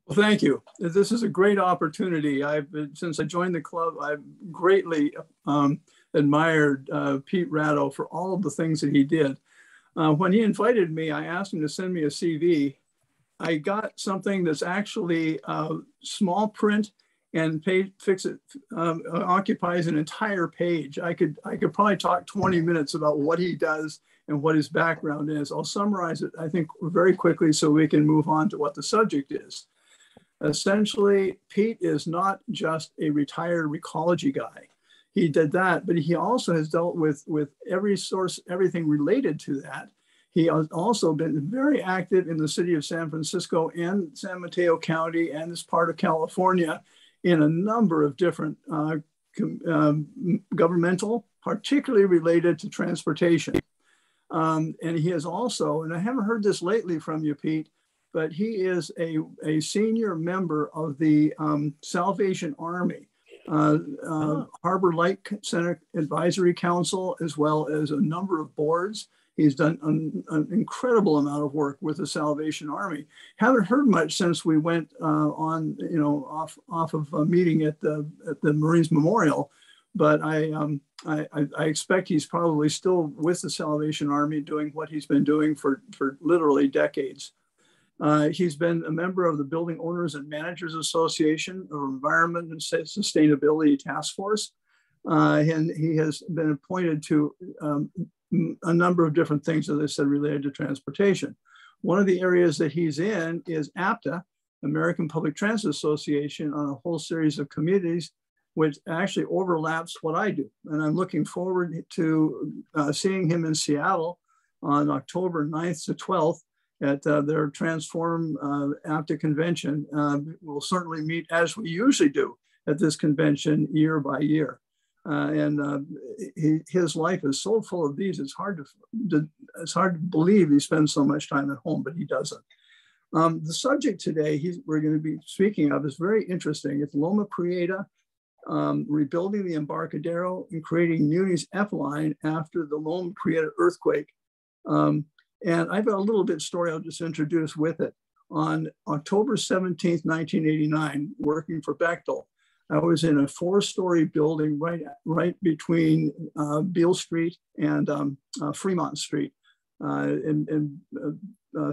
Well, thank you. This is a great opportunity. Since I joined the club, I've greatly admired Pete Ratto for all of the things that he did. When he invited me, I asked him to send me a CV. I got something that's actually small print and occupies an entire page. I could probably talk 20 minutes about what he does and what his background is. I'll summarize it, I think, very quickly so we can move on to what the subject is. Essentially, Pete is not just a retired recology guy. He did that, but he also has dealt with everything related to that. He has also been very active in the city of San Francisco and San Mateo County and this part of California in a number of different governmental, particularly related to transportation. And he is also, and I haven't heard this lately from you, Pete, but he is a senior member of the Salvation Army, Harbor Light Center Advisory Council, as well as a number of boards. He's done an incredible amount of work with the Salvation Army. Haven't heard much since we went off of a meeting at the Marines Memorial, but I expect he's probably still with the Salvation Army doing what he's been doing for literally decades. He's been a member of the Building Owners and Managers Association of Environment and Sustainability Task Force. And he has been appointed to a number of different things, as I said, related to transportation. One of the areas that he's in is APTA, American Public Transit Association, on a whole series of committees, which actually overlaps what I do. And I'm looking forward to seeing him in Seattle on October 9th to 12th at their Transform APTA convention. We'll certainly meet as we usually do at this convention year by year. His life is so full of these, it's hard to believe he spends so much time at home, but he doesn't. The subject today we're going to be speaking of is very interesting. It's Loma Prieta, rebuilding the Embarcadero and creating Muni's F-line after the Loma Prieta earthquake. And I've got a little bit story I'll just introduce with it. On October 17th, 1989, working for Bechtel, I was in a 4-story building right between Beale Street and Fremont Street. And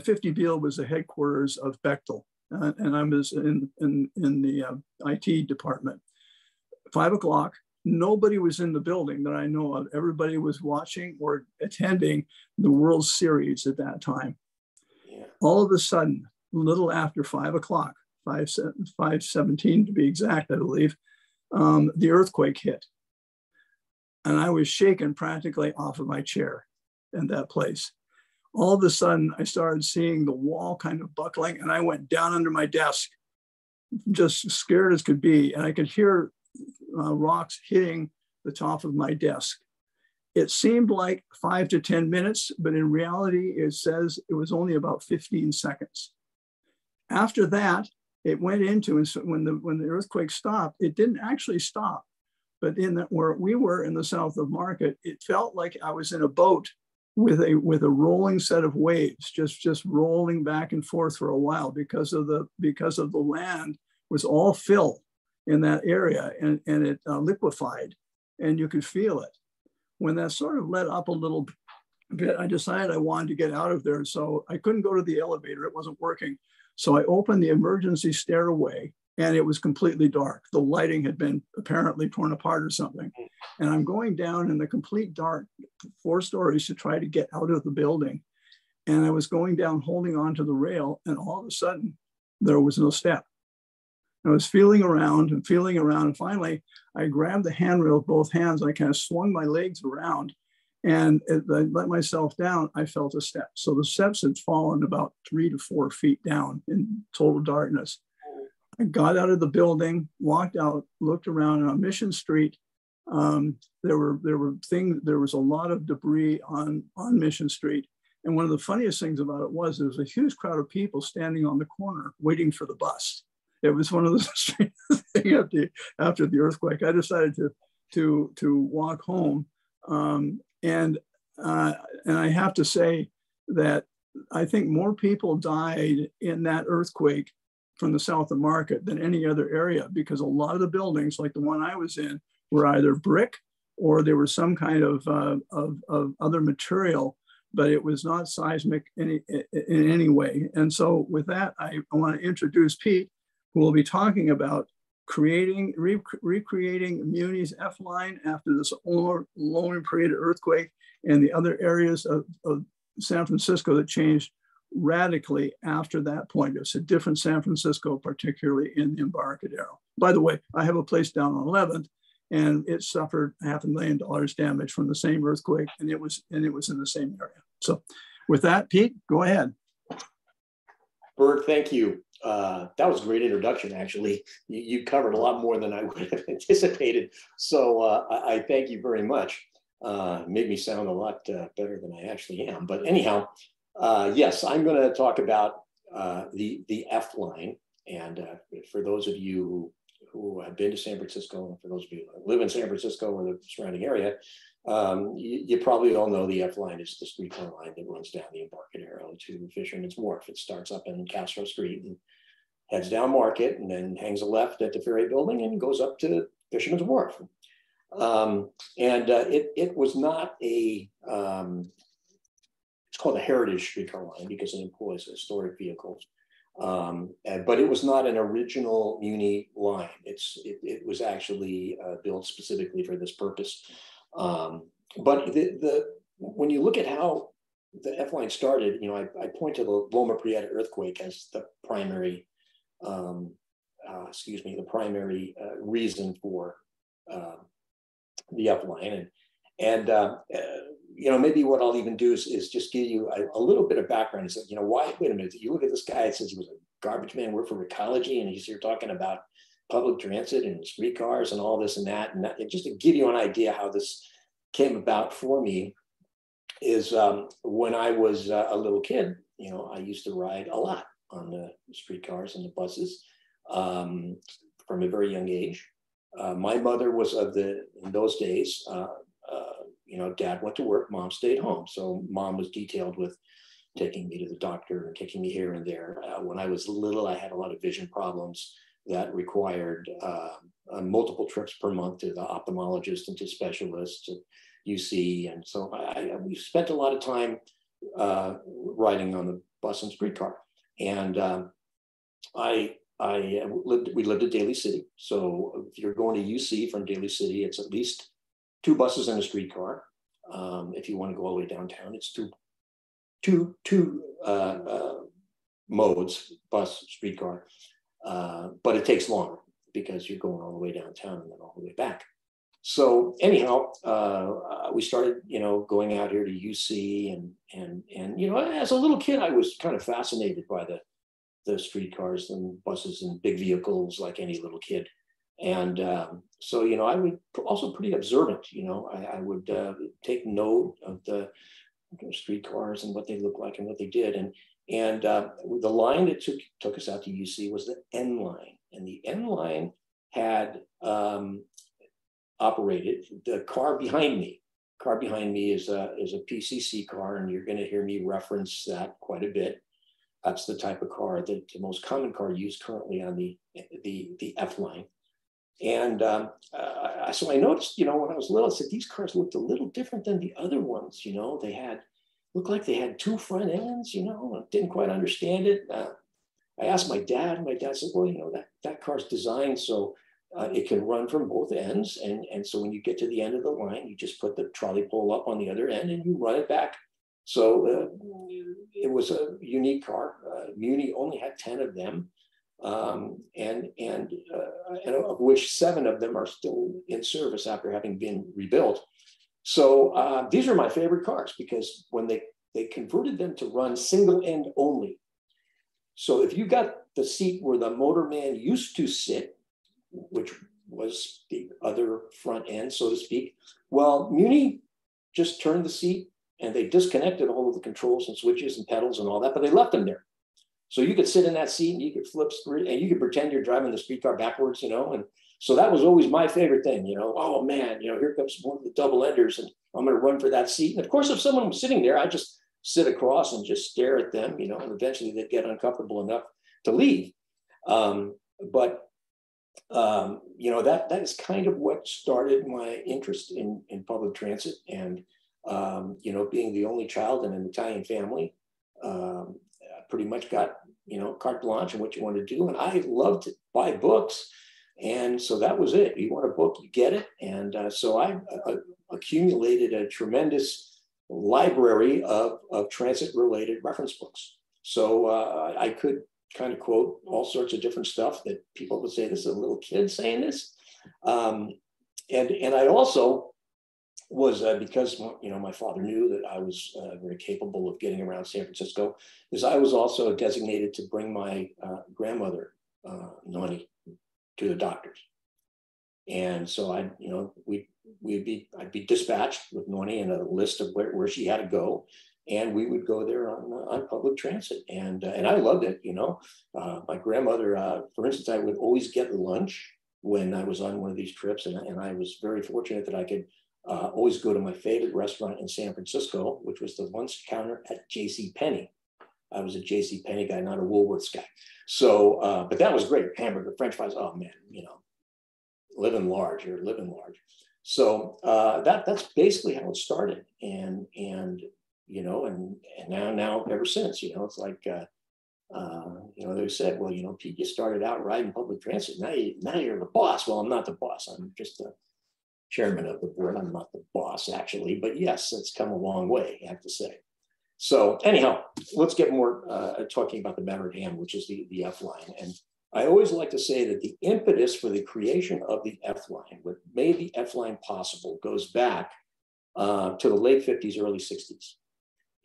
50 Beale was the headquarters of Bechtel, and I was in the IT department. 5 o'clock, nobody was in the building that I know of. Everybody was watching or attending the World Series at that time. Yeah. All of a sudden, a little after 5 o'clock, 5:17 to be exact, I believe, the earthquake hit. And I was shaken practically off of my chair in that place. All of a sudden, I started seeing the wall kind of buckling, and I went down under my desk, just scared as could be. And I could hear rocks hitting the top of my desk. It seemed like 5 to 10 minutes, but in reality, it says it was only about 15 seconds. After that, it went into, and so when the earthquake stopped, it didn't actually stop. But where we were in the south of Market, it felt like I was in a boat with a rolling set of waves, just rolling back and forth for a while because of the land was all fill in that area, and it liquefied, and you could feel it. When that sort of let up a little bit, I decided I wanted to get out of there. So I couldn't go to the elevator, it wasn't working. So I opened the emergency stairway, and it was completely dark. The lighting had been apparently torn apart or something. And I'm going down in the complete dark, 4 stories to try to get out of the building. And I was going down holding onto the rail, and all of a sudden there was no step. I was feeling around, and finally I grabbed the handrail with both hands. I kind of swung my legs around, and as I let myself down, I felt a step. So the steps had fallen about 3 to 4 feet down in total darkness. I got out of the building, walked out, looked around, and on Mission Street, there was a lot of debris on Mission Street. And one of the funniest things about it was there was a huge crowd of people standing on the corner waiting for the bus. It was one of the strange things after the earthquake. I decided to walk home, and I have to say that I think more people died in that earthquake from the south of Market than any other area, because a lot of the buildings, like the one I was in, were either brick or there was some kind of other material, but it was not seismic in any way. And so with that, I want to introduce Pete, who will be talking about recreating Muni's F line after this Loma Prieta earthquake and the other areas of San Francisco that changed radically after that point. It's a different San Francisco, particularly in the Embarcadero. By the way, I have a place down on 11th, and it suffered $500,000 damage from the same earthquake, and it was in the same area. So with that, Pete, go ahead. Bert, thank you. That was a great introduction, actually. You covered a lot more than I would have anticipated. So I thank you very much. Made me sound a lot better than I actually am. But anyhow, yes, I'm going to talk about the F line. And for those of you who have been to San Francisco, and for those of you who live in San Francisco or the surrounding area, you probably all know the F line is the streetcar line that runs down the Embarcadero to Fisherman's Wharf. It starts up in Castro Street and heads down Market, and then hangs a left at the Ferry Building and goes up to Fisherman's Wharf. It was not a, it's called a heritage streetcar line because it employs historic vehicles. But it was not an original Muni line. It was actually built specifically for this purpose. But when you look at how the F line started, you know, I point to the Loma Prieta earthquake as the primary, the primary reason for the F line. You know, maybe what I'll even do is just give you a little bit of background. It's like, you know, why, wait a minute, you look at this guy, it says he was a garbage man, worked for ecology, and he's here talking about public transit and streetcars and all this and that. And just to give you an idea how this came about for me is when I was a little kid, you know, I used to ride a lot on the streetcars and the buses from a very young age. My mother was in those days, you know, dad went to work, mom stayed home. So mom was detailed with taking me to the doctor and taking me here and there. When I was little, I had a lot of vision problems that required multiple trips per month to the ophthalmologist and to specialists at UC. And so we spent a lot of time riding on the bus and streetcar. And we lived at Daly City. So if you're going to UC from Daly City, it's at least 2 buses and a streetcar. If you want to go all the way downtown, it's two modes, bus, streetcar. But it takes longer because you're going all the way downtown and then all the way back. So anyhow, we started, you know, going out here to UC and you know, as a little kid, I was kind of fascinated by the streetcars and buses and big vehicles like any little kid. And so, you know, I would also pretty observant, you know, I would take note of the streetcars and what they looked like and what they did. And the line that took us out to UC was the N line. And the N line had operated the car behind me. Car behind me is a PCC car, and you're going to hear me reference that quite a bit. That's the type of car that the most common car used currently on the F line. And so I noticed, you know, when I was little, I said, these cars looked a little different than the other ones. You know, looked like they had 2 front ends, you know, I didn't quite understand it. I asked my dad, and my dad said, well, you know, that car's designed so it can run from both ends. And so when you get to the end of the line, you just put the trolley pole up on the other end and you run it back. So it was a unique car. Muni only had 10 of them. And of which 7 of them are still in service after having been rebuilt. So these are my favorite cars because when they converted them to run single end only. So if you got the seat where the motorman used to sit, which was the other front end, so to speak, well, Muni just turned the seat and they disconnected all of the controls and switches and pedals and all that, but they left them there. So you could sit in that seat and you could flip through and you could pretend you're driving the streetcar backwards, you know. And so that was always my favorite thing, you know. Oh man, you know, here comes one of the double enders and I'm going to run for that seat. And of course, if someone was sitting there, I'd just sit across and just stare at them, you know, and eventually they'd get uncomfortable enough to leave. But you know, that is kind of what started my interest in public transit. And you know, being the only child in an Italian family, pretty much got, you know, carte blanche on what you want to do. And I loved to buy books. And so that was it. You want a book, you get it. And so I accumulated a tremendous library of transit-related reference books. So I could kind of quote all sorts of different stuff that people would say, this is a little kid saying this. And I also was, because, you know, my father knew that I was very capable of getting around San Francisco, is I was also designated to bring my grandmother, Nani, to the doctors. And so I'd be dispatched with Nani and a list of where she had to go. And we would go there on public transit. And I loved it, you know. My grandmother, for instance, I would always get lunch when I was on one of these trips. And I was very fortunate that I could always go to my favorite restaurant in San Francisco, which was the lunch counter at JCPenney. I was a JCPenney guy, not a Woolworths guy. So, but that was great. Hamburger, French fries, oh man, you know, living large. So that's basically how it started. And you know, and now ever since, you know, it's like, you know, they said, well, you know, Pete, you started out riding public transit. Now you're the boss. Well, I'm not the boss. I'm just the chairman of the board. I'm not the boss, actually. But yes, it's come a long way, I have to say. So anyhow, let's get more talking about the matter at hand, which is the F line. And I always like to say that the impetus for the creation of the F line, what made the F line possible, goes back to the late 50s, early 60s.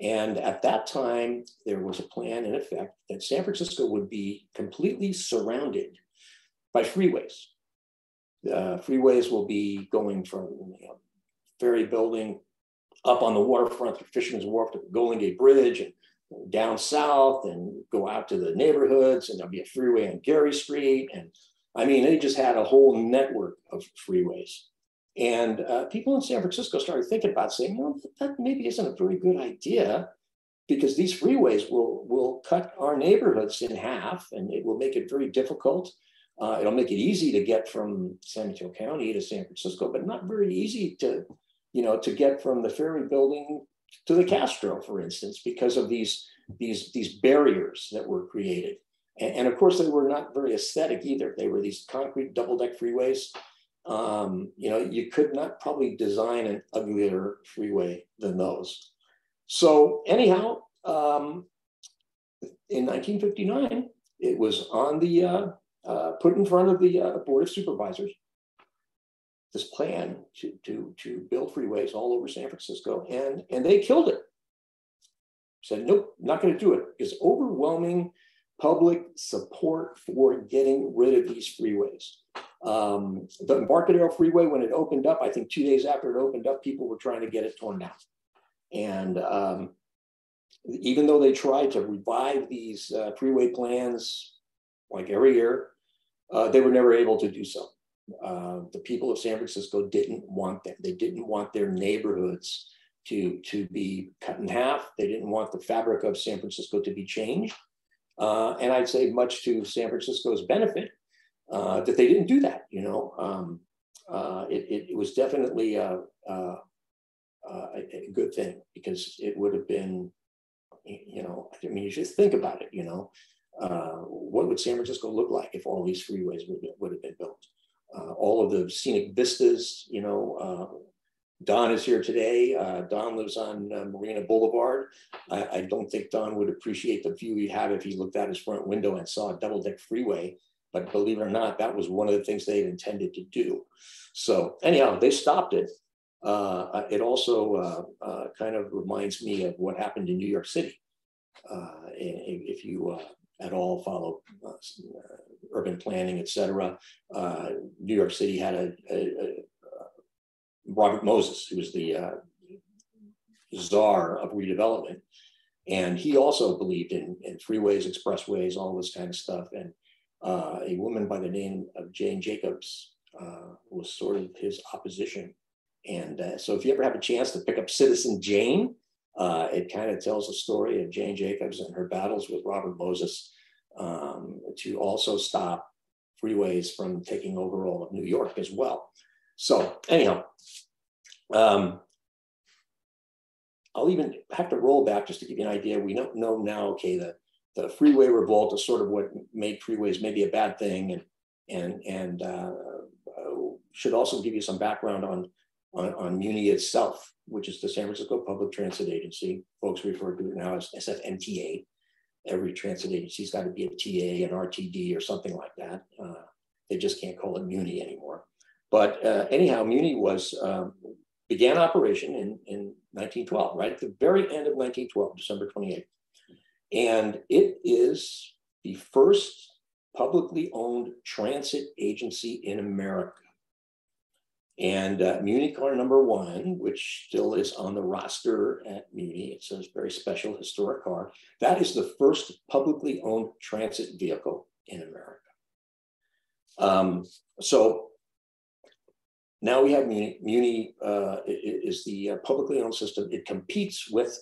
And at that time, there was a plan in effect that San Francisco would be completely surrounded by freeways. Freeways will be going from, you know, Ferry Building up on the waterfront to Fisherman's Wharf to the Golden Gate Bridge, and down south and go out to the neighborhoods, and there'll be a freeway on Gary Street. And I mean, they just had a whole network of freeways. And people in San Francisco started thinking about saying, you know, that maybe isn't a very good idea, because these freeways will cut our neighborhoods in half, and it will make it very difficult. It'll make it easy to get from San Mateo County to San Francisco, but not very easy to, you know, to get from the Ferry Building to the Castro, for instance, because of these barriers that were created. And of course, they were not very aesthetic either. They were these concrete double-deck freeways. You know, you could not probably design an uglier freeway than those. So anyhow, in 1959, it was on the put in front of the Board of Supervisors, this plan to build freeways all over San Francisco, and they killed it. Said, nope, not going to do it, because overwhelming public support for getting rid of these freeways. The Embarcadero Freeway, when it opened up, I think 2 days after it opened up, people were trying to get it torn down. And even though they tried to revive these freeway plans like every year, they were never able to do so. The people of San Francisco didn't want them. They didn't want their neighborhoods to be cut in half. They didn't want the fabric of San Francisco to be changed. And I'd say much to San Francisco's benefit, that they didn't do that. You know, it was definitely a good thing, because it would have been, you know, I mean, you just think about it, you know, what would San Francisco look like if all these freeways would have been built? All of the scenic vistas, you know, Don is here today. Don lives on Marina Boulevard. I don't think Don would appreciate the view he'd have if he looked out his front window and saw a double-deck freeway. But believe it or not, that was one of the things they had intended to do. So anyhow, they stopped it. It also kind of reminds me of what happened in New York City. If you at all follow urban planning, et cetera, New York City had a Robert Moses, who was the czar of redevelopment. And he also believed in freeways, expressways, all this kind of stuff. And a woman by the name of Jane Jacobs was sort of his opposition. And so if you ever have a chance to pick up Citizen Jane, it kind of tells the story of Jane Jacobs and her battles with Robert Moses. to also stop freeways from taking over all of New York as well. So anyhow, I'll even have to roll back just to give you an idea. We don't know now, okay, the freeway revolt is sort of what made freeways maybe a bad thing, and should also give you some background on MUNI itself, which is the San Francisco Public Transit Agency. Folks refer to it now as SFMTA. Every transit agency's got to be a TA, an RTD, or something like that. They just can't call it MUNI anymore. But anyhow, MUNI began operation in 1912, right at the very end of 1912, December 28th. And it is the first publicly owned transit agency in America. And MUNI car number 1, which still is on the roster at MUNI, it's a very special historic car. That is the first publicly owned transit vehicle in America. So now we have MUNI. MUNI is the publicly owned system. It competes with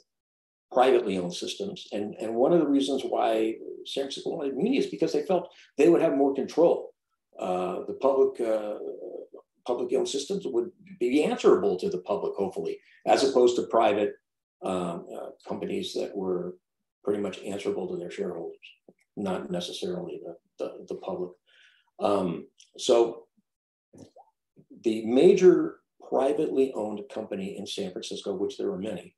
privately owned systems. And one of the reasons why San Francisco wanted MUNI is because they felt they would have more control. The publicly owned systems would be answerable to the public, hopefully, as opposed to private companies that were pretty much answerable to their shareholders, not necessarily the public. So the major privately owned company in San Francisco, which there were many,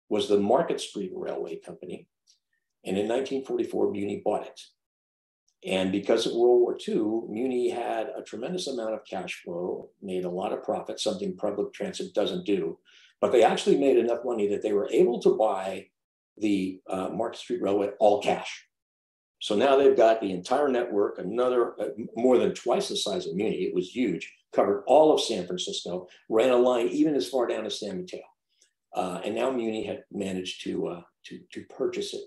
was the Market Street Railway Company. And in 1944, MUNI bought it. And because of World War II, MUNI had a tremendous amount of cash flow, made a lot of profit, something public transit doesn't do. But they actually made enough money that they were able to buy the Market Street Railway all cash. So now they've got the entire network, another more than twice the size of MUNI. It was huge, covered all of San Francisco, ran a line even as far down as San Mateo. And now MUNI had managed to purchase it.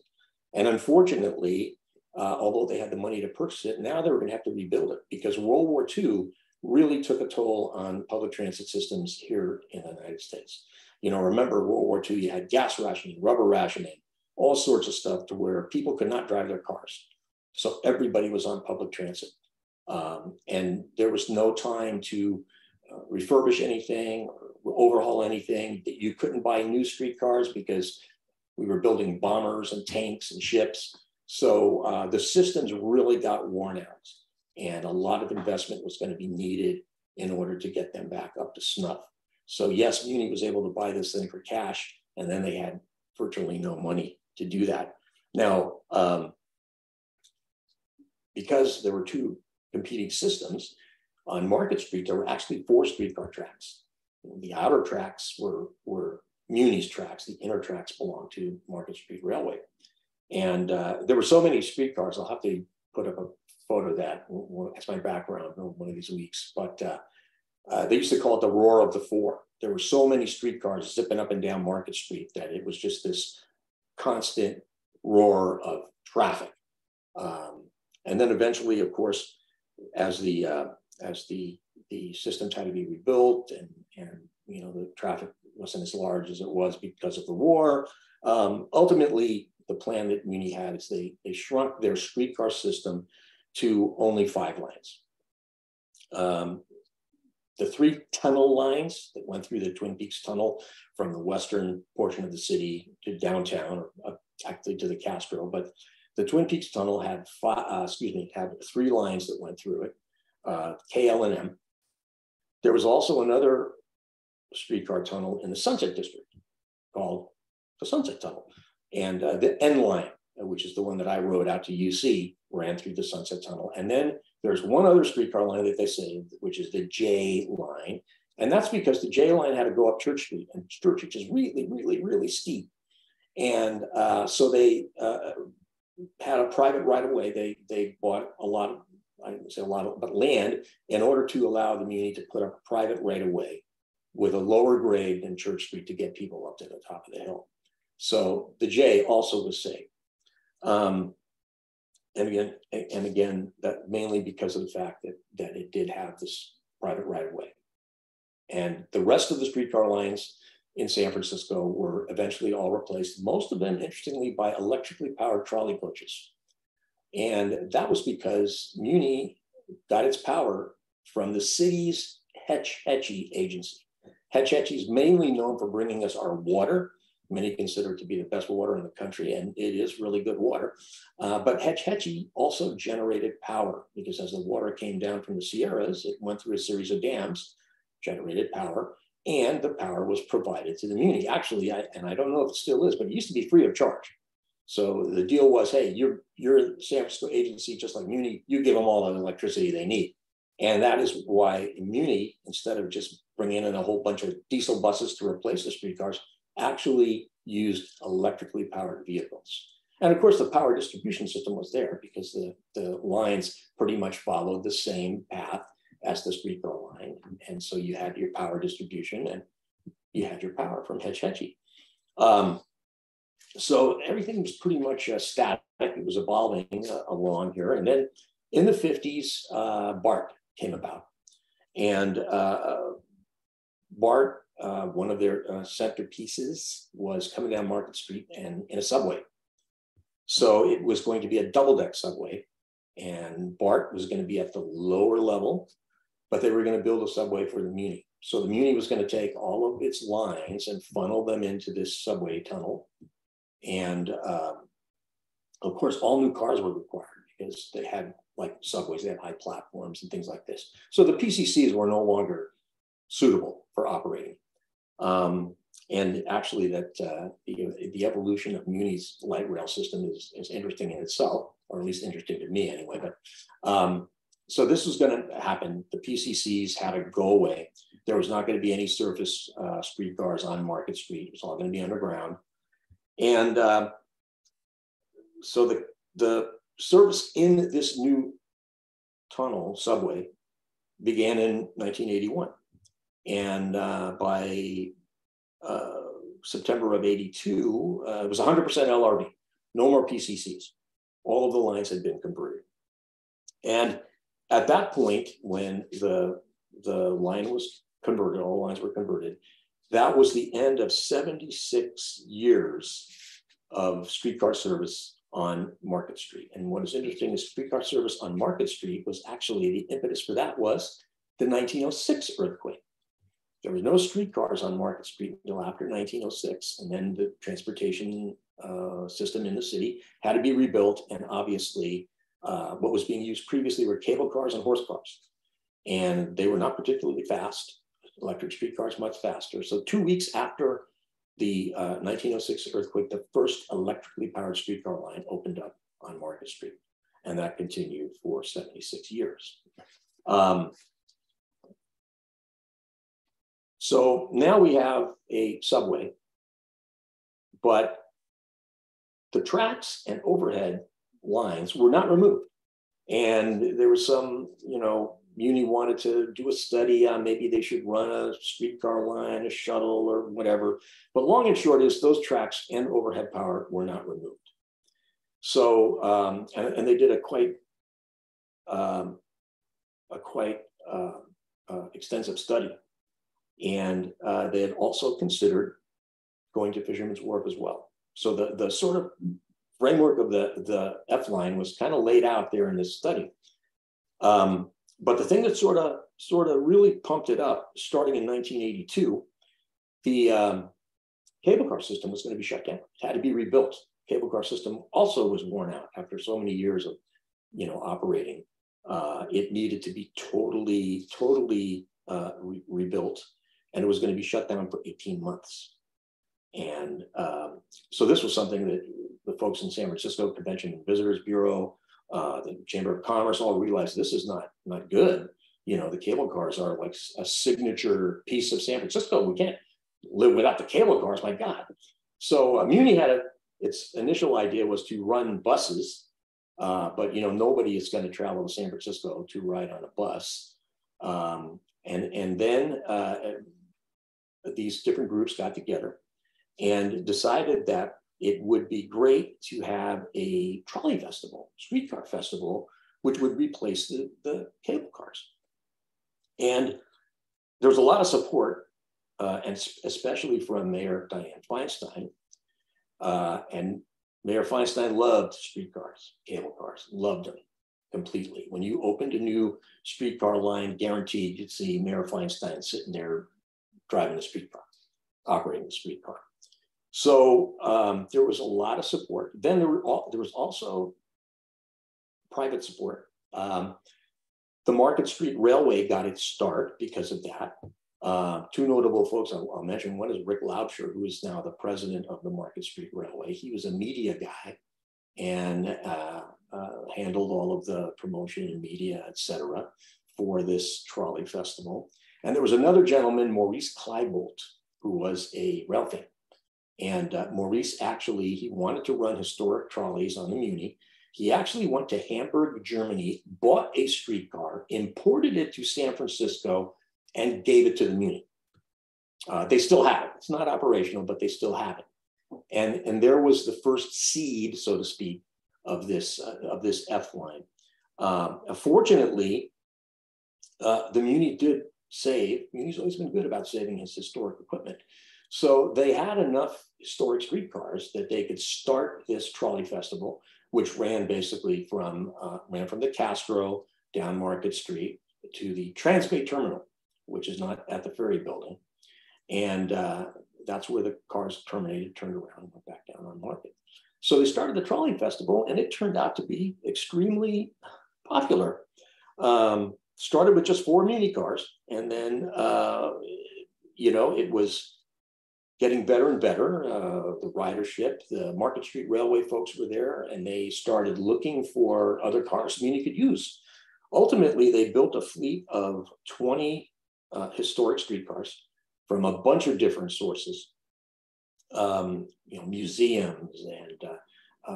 And unfortunately, although they had the money to purchase it, now they were going to have to rebuild it because World War II really took a toll on public transit systems here in the United States. You know, remember World War II, you had gas rationing, rubber rationing, all sorts of stuff to where people could not drive their cars. So everybody was on public transit. And there was no time to refurbish anything or overhaul anything. You couldn't buy new streetcars because we were building bombers and tanks and ships. So the systems really got worn out, and a lot of investment was going to be needed in order to get them back up to snuff. So yes, MUNI was able to buy this thing for cash, and then they had virtually no money to do that. Now, because there were two competing systems, on Market Street, there were actually 4 streetcar tracks. The outer tracks were MUNI's tracks. The inner tracks belonged to Market Street Railway. And there were so many streetcars, I'll have to put up a photo of that as my background one of these weeks. But they used to call it the roar of the 4. There were so many streetcars zipping up and down Market Street that it was just this constant roar of traffic. And then eventually, of course, as the systems had to be rebuilt and you know, the traffic wasn't as large as it was because of the war, ultimately, the plan that MUNI had is they shrunk their streetcar system to only 5 lines. The 3 tunnel lines that went through the Twin Peaks Tunnel from the western portion of the city to downtown, or actually to the Castro, but the Twin Peaks Tunnel had 3 lines that went through it, K, L, and M. There was also another streetcar tunnel in the Sunset District called the Sunset Tunnel. And the N line, which is the one that I rode out to UC, ran through the Sunset Tunnel. And then there's one other streetcar line that they saved, which is the J line. And that's because the J line had to go up Church Street, and Church, which is really, really, really steep. And so they had a private right of way. They bought a lot of, I didn't say a lot of, but land in order to allow the MUNI to put up a private right of way with a lower grade than Church Street to get people up to the top of the hill. So the J also was saved. And again, that mainly because of the fact that it did have this private right of way. And the rest of the streetcar lines in San Francisco were eventually all replaced, most of them, interestingly, by electrically powered trolley coaches. And that was because Muni got its power from the city's Hetchy agency. Hetchy is mainly known for bringing us our water. Many consider it to be the best water in the country, and it is really good water. But Hetchy also generated power, because as the water came down from the Sierras, it went through a series of dams, generated power, and the power was provided to the Muni. Actually, and I don't know if it still is, but it used to be free of charge. So the deal was, hey, you're a San Francisco agency, just like Muni, you give them all the electricity they need. And that is why Muni, instead of just bringing in a whole bunch of diesel buses to replace the streetcars, actually used electrically powered vehicles. And of course, the power distribution system was there because the lines pretty much followed the same path as the streetcar line. And so you had your power distribution and you had your power from Hetchy. So everything was pretty much static. It was evolving along here. And then in the 50s, BART came about. And BART, one of their centerpieces was coming down Market Street and in a subway. So it was going to be a double-deck subway, and BART was going to be at the lower level, but they were going to build a subway for the Muni. So the Muni was going to take all of its lines and funnel them into this subway tunnel. And of course, all new cars were required because they had, like subways, they had high platforms and things like this. So the PCCs were no longer suitable for operating. And actually that the evolution of Muni's light rail system is interesting in itself, or at least interesting to me anyway. But so this was going to happen. The PCCs had to go away. There was not going to be any surface streetcars on Market Street. It was all going to be underground. And so the service in this new tunnel subway began in 1981. And by September of 82, it was 100% LRV, no more PCCs. All of the lines had been converted. And at that point, when the line was converted, all lines were converted, that was the end of 76 years of streetcar service on Market Street. And what is interesting is streetcar service on Market Street was actually, the impetus for that was the 1906 earthquake. There were no streetcars on Market Street until after 1906. And then the transportation system in the city had to be rebuilt. And obviously, what was being used previously were cable cars and horse cars. And they were not particularly fast. Electric streetcars much faster. So 2 weeks after the 1906 earthquake, the first electrically powered streetcar line opened up on Market Street. And that continued for 76 years. So now we have a subway, but the tracks and overhead lines were not removed. And there was some, Muni wanted to do a study on maybe they should run a streetcar line, a shuttle, or whatever. But long and short is those tracks and overhead power were not removed. So, and they did a quite extensive study. And they had also considered going to Fisherman's Wharf as well. So the sort of framework of the F line was kind of laid out there in this study. But the thing that sort of really pumped it up, starting in 1982, the cable car system was going to be shut down. It had to be rebuilt. Cable car system also was worn out after so many years of, operating. It needed to be totally rebuilt, and it was going to be shut down for 18 months. And so this was something that the folks in San Francisco Convention and Visitors Bureau, the Chamber of Commerce all realized this is not good. The cable cars are like a signature piece of San Francisco. We can't live without the cable cars, my God. So Muni had its initial idea was to run buses, but nobody is going to travel to San Francisco to ride on a bus. And then these different groups got together and decided that it would be great to have a trolley festival, streetcar festival, which would replace the cable cars. And there was a lot of support, and especially from Mayor Dianne Feinstein. And Mayor Feinstein loved streetcars, cable cars. streetcars, loved them completely. When you opened a new streetcar line, guaranteed you'd see Mayor Feinstein sitting there driving the streetcar, operating the streetcar. So there was a lot of support. Then there was also private support. The Market Street Railway got its start because of that. Two notable folks I'll mention. One is Rick Laubscher, who is now the president of the Market Street Railway. He was a media guy and handled all of the promotion and media, et cetera, for this trolley festival. And there was another gentleman, Maurice Kleibold, who was a rail fan. And Maurice actually, he wanted to run historic trolleys on the Muni. He actually went to Hamburg, Germany, bought a streetcar, imported it to San Francisco, and gave it to the Muni. They still have it. It's not operational, but they still have it. And there was the first seed, so to speak, of this F line. Fortunately, the Muni did save. Muni's always been good about saving his historic equipment. So they had enough historic streetcars that they could start this trolley festival, which ran basically from the Castro down Market Street to the Transbay Terminal, which is not at the ferry building. And that's where the cars terminated, turned around, and went back down on Market. So they started the trolley festival, and it turned out to be extremely popular. Started with just 4 Muni cars, and then, it was getting better and better. The ridership, the Market Street Railway folks were there, and they started looking for other cars Muni could use. Ultimately, they built a fleet of 20 historic streetcars from a bunch of different sources, museums, and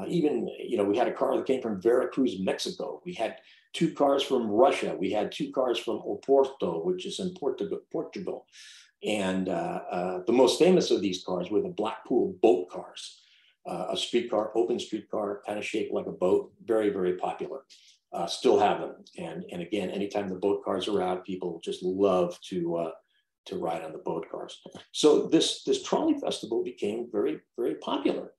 even, we had a car that came from Veracruz, Mexico. We had 2 cars from Russia. We had 2 cars from Oporto, which is in Portugal. And the most famous of these cars were the Blackpool boat cars, a streetcar, open streetcar, kind of shaped like a boat, very, very popular. Still have them. And again, anytime the boat cars are out, people just love to ride on the boat cars. So this trolley festival became very, very popular.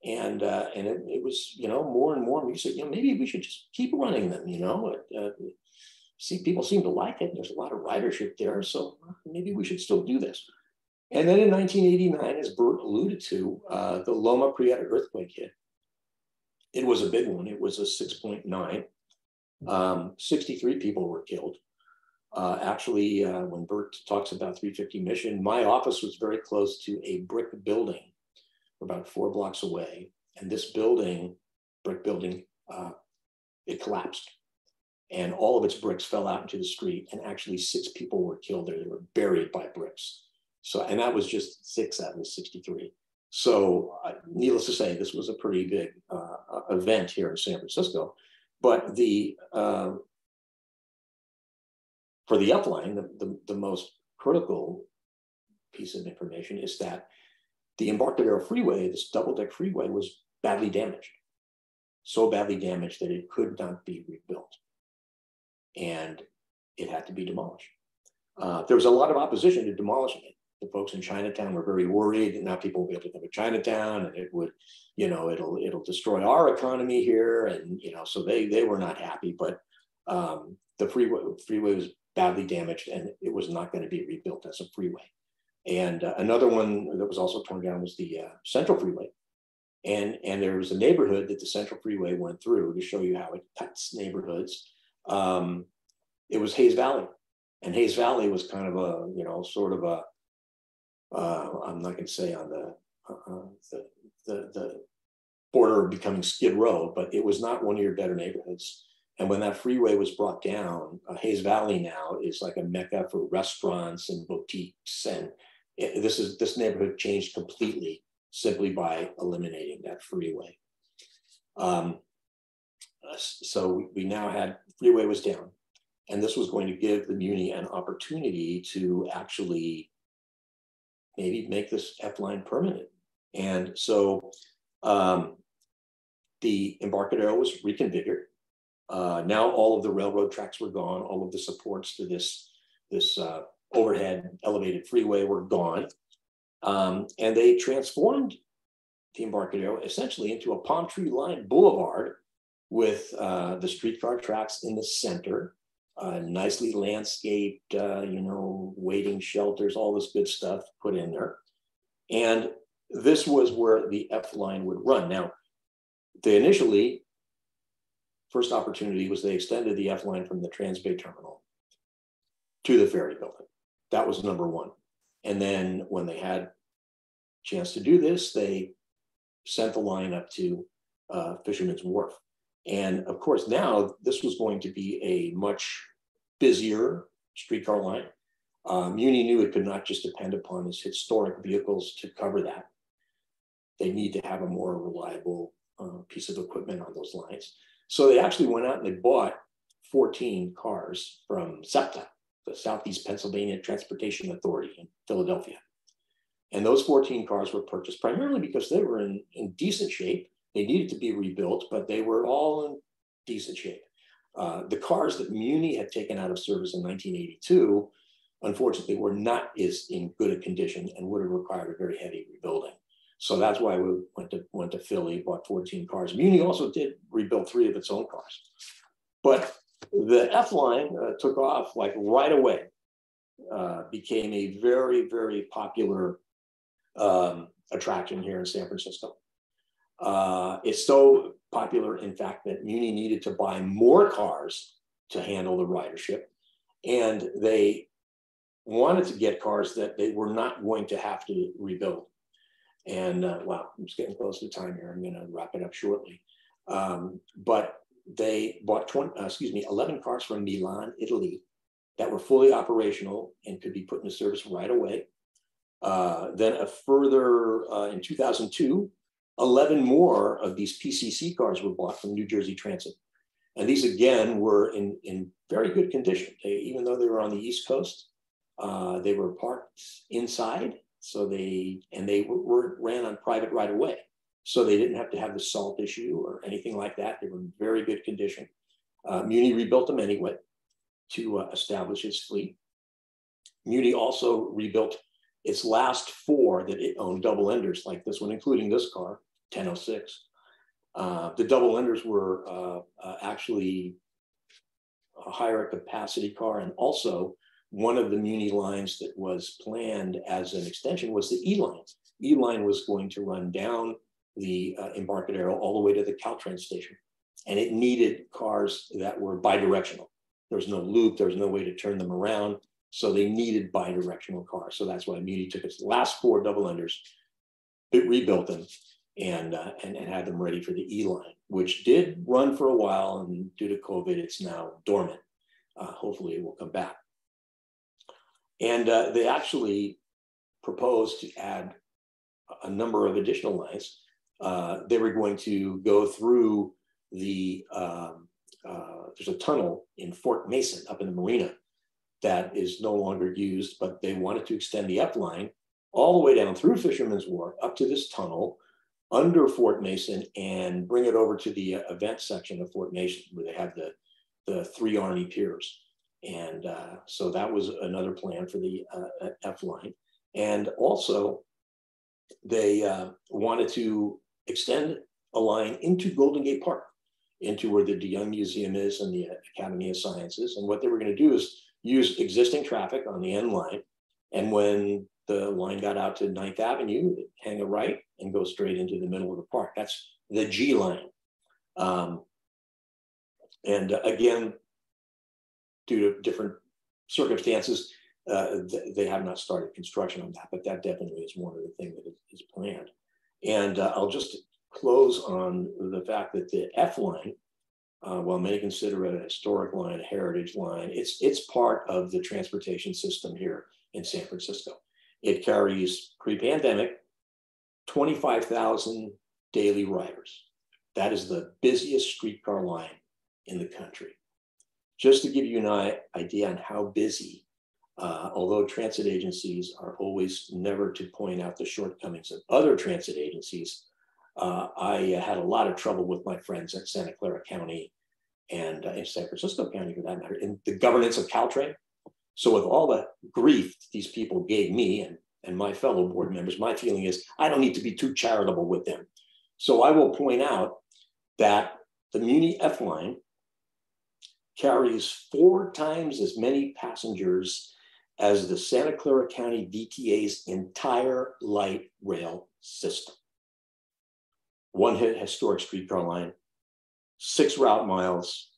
And it was, more and more, we said, maybe we should just keep running them, people seem to like it. There's a lot of ridership there, so maybe we should still do this. And then in 1989, as Bert alluded to, the Loma Prieta earthquake hit. It was a big one. It was a 6.9. 63 people were killed. Actually, when Bert talks about 350 Mission, my office was very close to a brick building, about 4 blocks away. And this building, brick building, it collapsed. And all of its bricks fell out into the street, and actually 6 people were killed there. They were buried by bricks. So, and that was just 6 out of the 63. So needless to say, this was a pretty big event here in San Francisco. But for the upline, the most critical piece of information is that the Embarcadero Freeway, this double-deck freeway, was badly damaged. So badly damaged that it could not be rebuilt. And it had to be demolished. There was a lot of opposition to demolishing it. The folks in Chinatown were very worried that now people will be able to come to Chinatown, and it would, it'll destroy our economy here. And, so they were not happy, but the freeway was badly damaged, and it was not going to be rebuilt as a freeway. And another one that was also torn down was the Central Freeway. And there was a neighborhood that the Central Freeway went through, to show you how it cuts neighborhoods. It was Hayes Valley, and Hayes Valley was kind of a, sort of a, I'm not going to say on the border of becoming Skid Row, but it was not one of your better neighborhoods. And when that freeway was brought down, Hayes Valley now is like a mecca for restaurants and boutiques. And this neighborhood changed completely simply by eliminating that freeway. So we now had, freeway was down, and this was going to give the Muni an opportunity to actually maybe make this F line permanent. And so the Embarcadero was reconfigured. Now all of the railroad tracks were gone. All of the supports to this overhead elevated freeway were gone. And they transformed the Embarcadero essentially into a palm tree lined boulevard with the streetcar tracks in the center, nicely landscaped, waiting shelters, all this good stuff put in there. And this was where the F line would run. Now, first opportunity was they extended the F line from the Transbay Terminal to the ferry building. That was number one. And then when they had a chance to do this, they sent the line up to Fisherman's Wharf. And of course, now this was going to be a much busier streetcar line. Muni knew it could not just depend upon its historic vehicles to cover that. They need to have a more reliable piece of equipment on those lines. So they actually went out and they bought 14 cars from SEPTA, the Southeast Pennsylvania Transportation Authority in Philadelphia. And those 14 cars were purchased primarily because they were in decent shape. They needed to be rebuilt, but they were all in decent shape. The cars that Muni had taken out of service in 1982, unfortunately, were not as in good a condition and would have required a very heavy rebuilding. So that's why we went to Philly, bought 14 cars. Muni also did rebuild 3 of its own cars. But the F line took off like right away, became a very, very popular attraction here in San Francisco. It's so popular, in fact, that Muni needed to buy more cars to handle the ridership. And they wanted to get cars that they were not going to have to rebuild. And wow, I'm just getting close to time here. I'm going to wrap it up shortly. But they bought 11 cars from Milan, Italy, that were fully operational and could be put into service right away. Then a further, in 2002, 11 more of these PCC cars were bought from New Jersey Transit. And these, again, were in very good condition. Even though they were on the East Coast, they were parked inside. So they ran on private right of way. So they didn't have to have the salt issue or anything like that. They were in very good condition. Muni rebuilt them anyway to establish its fleet. Muni also rebuilt its last 4 that it owned double enders like this one, including this car, 1006. The double enders were actually a higher capacity car, and also one of the Muni lines that was planned as an extension was the E-line. E-line was going to run down the Embarcadero all the way to the Caltrain station. And it needed cars that were bidirectional. There was no loop, there was no way to turn them around. So they needed bidirectional cars. So that's why Muni took its last 4 double enders, it rebuilt them, and had them ready for the E-line, which did run for a while. And due to COVID, it's now dormant. Hopefully it will come back. And they actually proposed to add a number of additional lines. They were going to go through there's a tunnel in Fort Mason up in the marina that is no longer used, but they wanted to extend the F line all the way down through Fisherman's Wharf up to this tunnel under Fort Mason and bring it over to the event section of Fort Mason where they have the 3 Army piers. And so that was another plan for the F line. And also they wanted to extend a line into Golden Gate Park, into where the DeYoung Museum is and the Academy of Sciences. And what they were going to do is use existing traffic on the end line. And when the line got out to 9th Avenue, hang a right and go straight into the middle of the park. That's the G line. And again, due to different circumstances, they have not started construction on that, but that definitely is one of the things that is planned. And I'll just close on the fact that the F line, while many consider it a historic line, a heritage line, it's part of the transportation system here in San Francisco. It carries, pre-pandemic, 25,000 daily riders. That is the busiest streetcar line in the country. Just to give you an idea on how busy, although transit agencies are always never to point out the shortcomings of other transit agencies, I had a lot of trouble with my friends at Santa Clara County and in San Francisco County, for that matter, in the governance of Caltrain. So with all the grief these people gave me and my fellow board members, my feeling is I don't need to be too charitable with them. So I will point out that the Muni F line carries 4 times as many passengers as the Santa Clara County VTA's entire light rail system. One historic streetcar line, 6 route miles,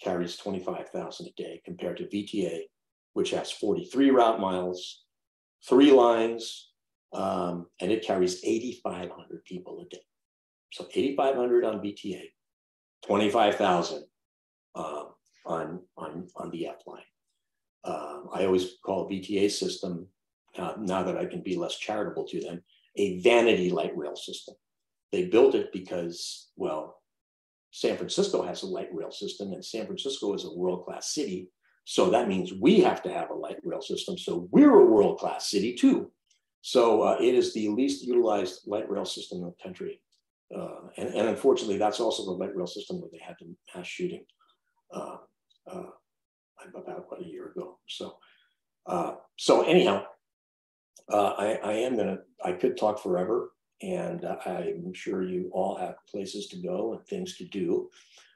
carries 25,000 a day compared to VTA, which has 43 route miles, 3 lines, and it carries 8,500 people a day. So 8,500 on VTA, 25,000 on the F line. I always call VTA system, now that I can be less charitable to them, a vanity light rail system. They built it because, well, San Francisco has a light rail system, and San Francisco is a world-class city. So that means we have to have a light rail system. So we're a world-class city too. So it is the least utilized light rail system in the country. And unfortunately, that's also the light rail system where they had the mass shooting about a year ago. So anyhow, I could talk forever, and I'm sure you all have places to go and things to do.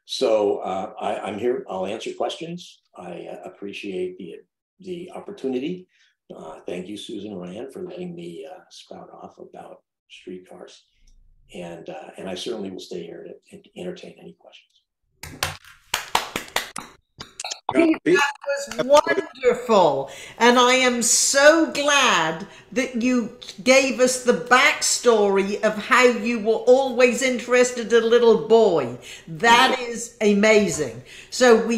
So I'm here. I'll answer questions. I appreciate the opportunity. Thank you, Susan Ryan, for letting me spout off about streetcars. And I certainly will stay here to entertain any questions. Pete, that was wonderful. And I am so glad that you gave us the backstory of how you were always interested in a little boy. That is amazing. So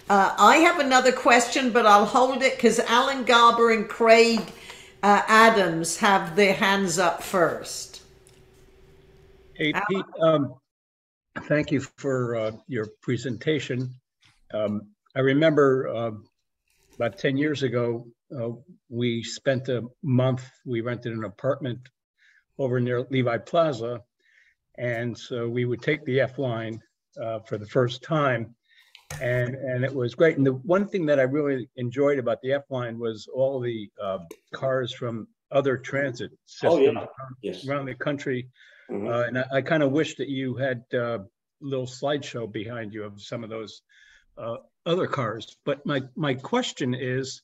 I have another question, but I'll hold it because Alan Garber and Craig Adams have their hands up first. Hey, Pete, thank you for your presentation. I remember about 10 years ago, we spent a month, we rented an apartment over near Levi Plaza. And so we would take the F line for the first time. And it was great. And the one thing that I really enjoyed about the F line was all the cars from other transit systems around the country. Mm-hmm. And I kind of wish that you had a little slideshow behind you of some of those other cars. But my question is,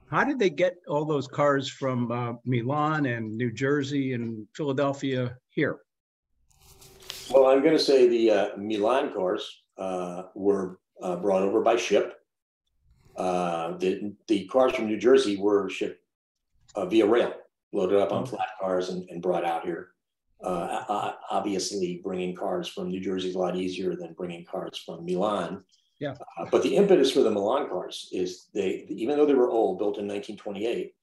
how did they get all those cars from Milan and New Jersey and Philadelphia here? Well, I'm going to say the Milan cars were brought over by ship. The cars from New Jersey were shipped via rail, loaded up on flat cars and brought out here. Obviously, bringing cars from New Jersey is a lot easier than bringing cars from Milan. Yeah. But the impetus for the Milan cars is even though they were old, built in 1928,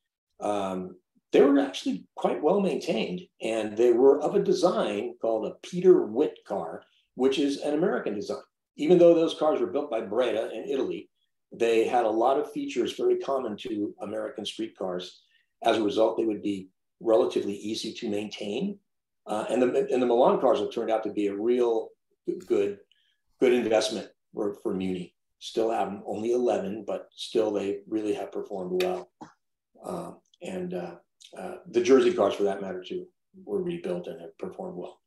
they were actually quite well maintained, and they were of a design called a Peter Witt car, which is an American design. Even though those cars were built by Breda in Italy, they had a lot of features very common to American streetcars. As a result, they would be relatively easy to maintain. And the Milan cars have turned out to be a real good investment for Muni. Still have them, only 11, but still they really have performed well. The Jersey cars, for that matter, too, were rebuilt and have performed well.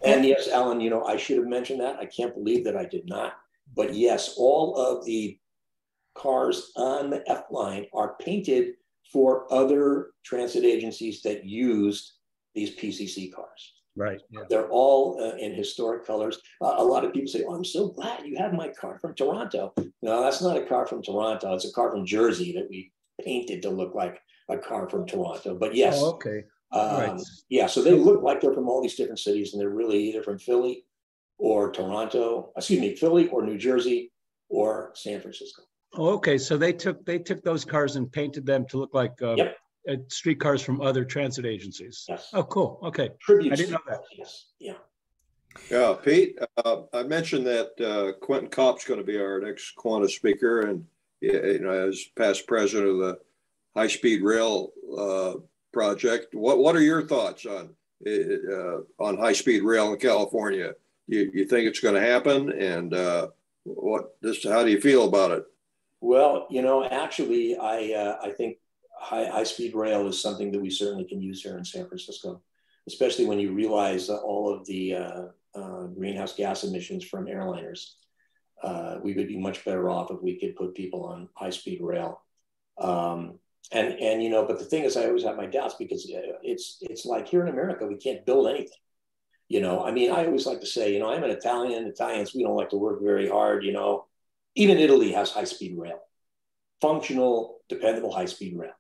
And yes, Alan, I should have mentioned that. I can't believe that I did not. But yes, all of the cars on the F line are painted for other transit agencies that used these PCC cars. Right. Yeah. They're all in historic colors. A lot of people say, "Oh, I'm so glad you have my car from Toronto." No, that's not a car from Toronto. It's a car from Jersey that we painted to look like a car from Toronto. But yes. Oh, okay. Right. Yeah, so they look like they're from all these different cities, and they're really either from Philly or Philly or New Jersey or San Francisco. Oh, okay. So they took those cars and painted them to look like streetcars from other transit agencies. Yes. Oh, cool. Okay. Tributes. I didn't know that. Yes. Yeah. Yeah, Pete, I mentioned that Quentin Kopp's going to be our next Qantas speaker, and as past president of the high-speed rail project, what are your thoughts on high-speed rail in California? You think it's going to happen, and how do you feel about it? Well, actually, I think high-speed rail is something that we certainly can use here in San Francisco. especially when you realize all of the greenhouse gas emissions from airliners. We would be much better off if we could put people on high-speed rail. And you know, but the thing is, I always have my doubts because it's like here in America, we can't build anything. You know, I mean, I always like to say, you know, I'm an Italian. Italians, we don't like to work very hard. You know, even Italy has high-speed rail, functional, dependable high-speed rail.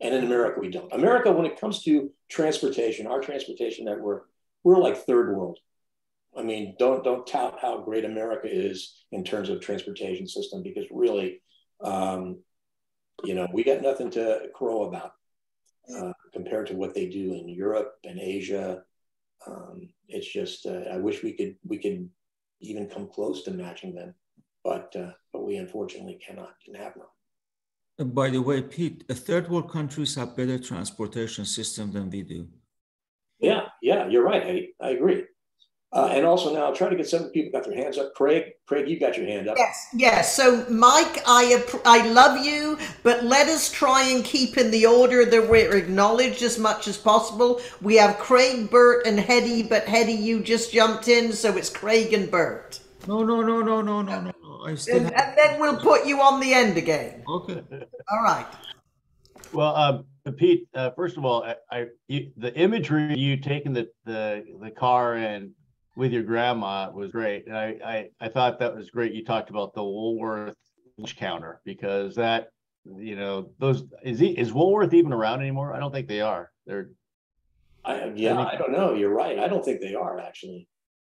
And in America, we don't. America, when it comes to transportation, our transportation network, we're like third world. I mean, don't tout how great America is in terms of transportation system, because really, you know, we got nothing to crow about compared to what they do in Europe and Asia. It's just, I wish we could even come close to matching them, but we unfortunately cannot and have not. By the way, Pete, third world countries have better transportation system than we do. Yeah, you're right. I agree. And also now, I'll try to get some people got their hands up. Craig, you got your hand up. Yes. So, Mike, I love you, but let us try and keep in the order that we're acknowledged as much as possible. We have Craig, Bert, and Hetty, but Hetty, you just jumped in, so it's Craig and Bert. No. I still And then we'll put you on the end again. Okay. All right. Well, Pete, first of all, the imagery you taking the car and with your grandma was great, and I thought that was great. You talked about the Woolworth lunch counter, because that, you know, those is Woolworth even around anymore? I don't think they are. I don't know. You're right. I don't think they are actually.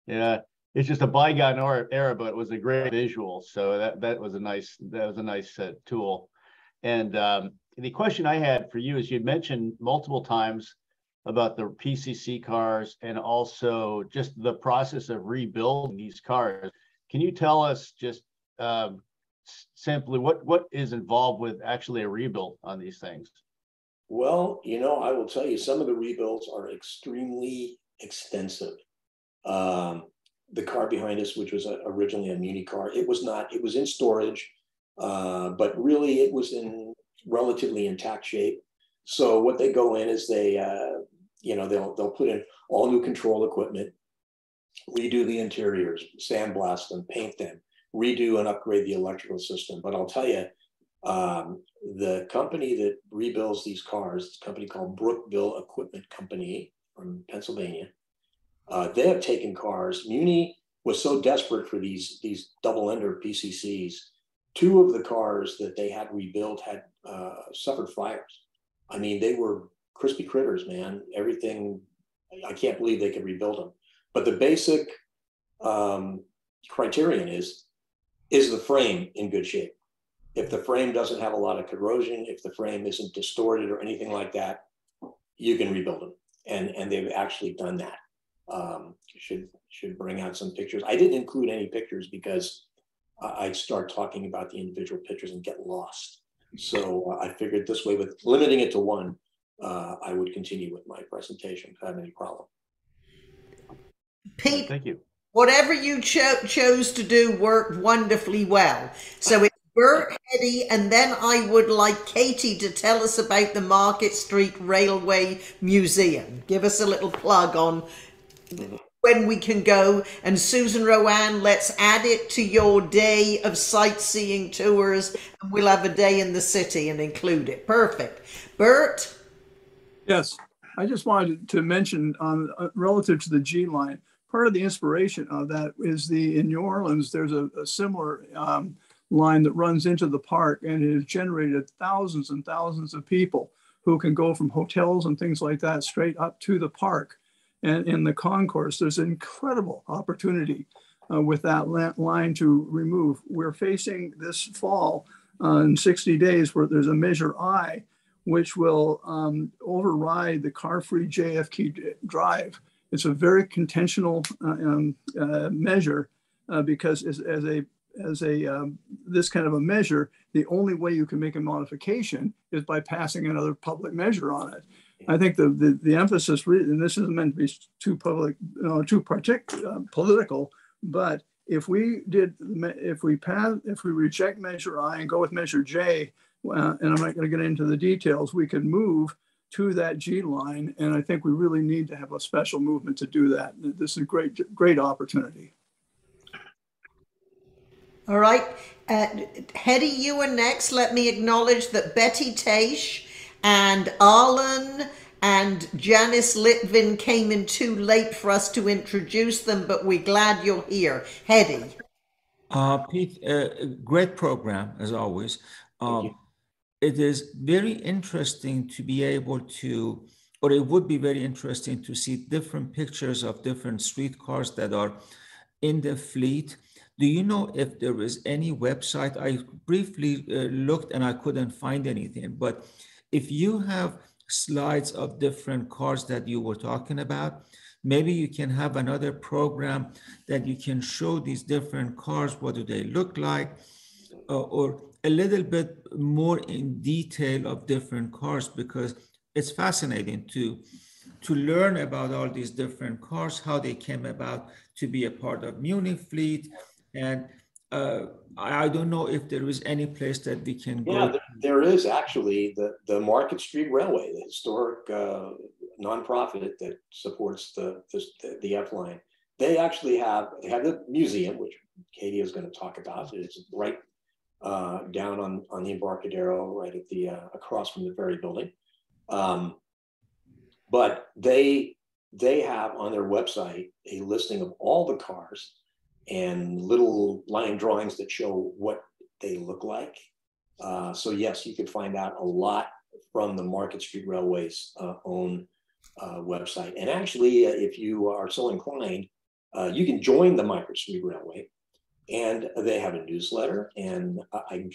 Yeah, it's just a bygone era, but it was a great visual. So that was a nice tool. And the question I had for you is, you mentioned multiple times about the PCC cars and also just the process of rebuilding these cars. Can you tell us just simply what is involved with actually a rebuild on these things? Well, you know, I will tell you, some of the rebuilds are extremely extensive. The car behind us, which was originally a Muni car, it was in storage, but really it was in relatively intact shape. So what they go in is they'll put in all new control equipment, redo the interiors, sandblast them, paint them, redo and upgrade the electrical system. But I'll tell you, the company that rebuilds these cars, it's a company called Brookville Equipment Company from Pennsylvania. They have taken cars. Muni was so desperate for these double-ender PCCs. Two of the cars that they had rebuilt had suffered fires. I mean, they were crispy critters, man. Everything, I can't believe they could rebuild them. But the basic criterion is the frame in good shape? If the frame doesn't have a lot of corrosion, if the frame isn't distorted or anything like that, you can rebuild them. And they've actually done that. Should bring out some pictures. I didn't include any pictures because I'd start talking about the individual pictures and get lost. So I figured this way, with limiting it to one, I would continue with my presentation if I have any problem. Pete, thank you. Whatever you chose to do worked wonderfully well. So it's Bert, Hetty, and then I would like Katie to tell us about the Market Street Railway Museum. Give us a little plug on when we can go. And Susan Rowan, let's add it to your day of sightseeing tours, and we'll have a day in the city and include it. Perfect. Bert? Yes, I just wanted to mention relative to the G line, part of the inspiration of that is in New Orleans, there's a similar line that runs into the park, and it has generated thousands and thousands of people who can go from hotels and things like that straight up to the park. And in the concourse, there's an incredible opportunity with that line to remove. We're facing this fall in 60 days where there's a Measure I, which will override the car-free JFK drive. It's a very contentional measure because this kind of a measure, the only way you can make a modification is by passing another public measure on it. I think the emphasis, and this isn't meant to be too political, but if we reject Measure I and go with Measure J, and I'm not going to get into the details, we could move to that G line. And I think we really need to have a special movement to do that. This is a great opportunity. All right. Hetty, you are next. Let me acknowledge that Betty Taish and Arlen and Janice Litvin came in too late for us to introduce them, but we're glad you're here. Hetty. Pete, great program as always. It is very interesting to be able to, or it would be very interesting to see different pictures of different streetcars that are in the fleet. Do you know if there is any website? I briefly looked and I couldn't find anything, but if you have slides of different cars that you were talking about, maybe you can have another program that you can show these different cars, what do they look like, or a little bit more in detail of different cars, because it's fascinating to learn about all these different cars, how they came about to be a part of Munich fleet. And I don't know if there is any place that we can go. Yeah, there is actually the Market Street Railway, the historic nonprofit that supports the F line. They actually have the museum, which Katie is going to talk about. It's right down on the Embarcadero, right at the across from the ferry building. But they have on their website a listing of all the cars and little line drawings that show what they look like. So yes, you could find out a lot from the Market Street Railway's own website. And actually, if you are so inclined, you can join the Market Street Railway, and they have a newsletter. And I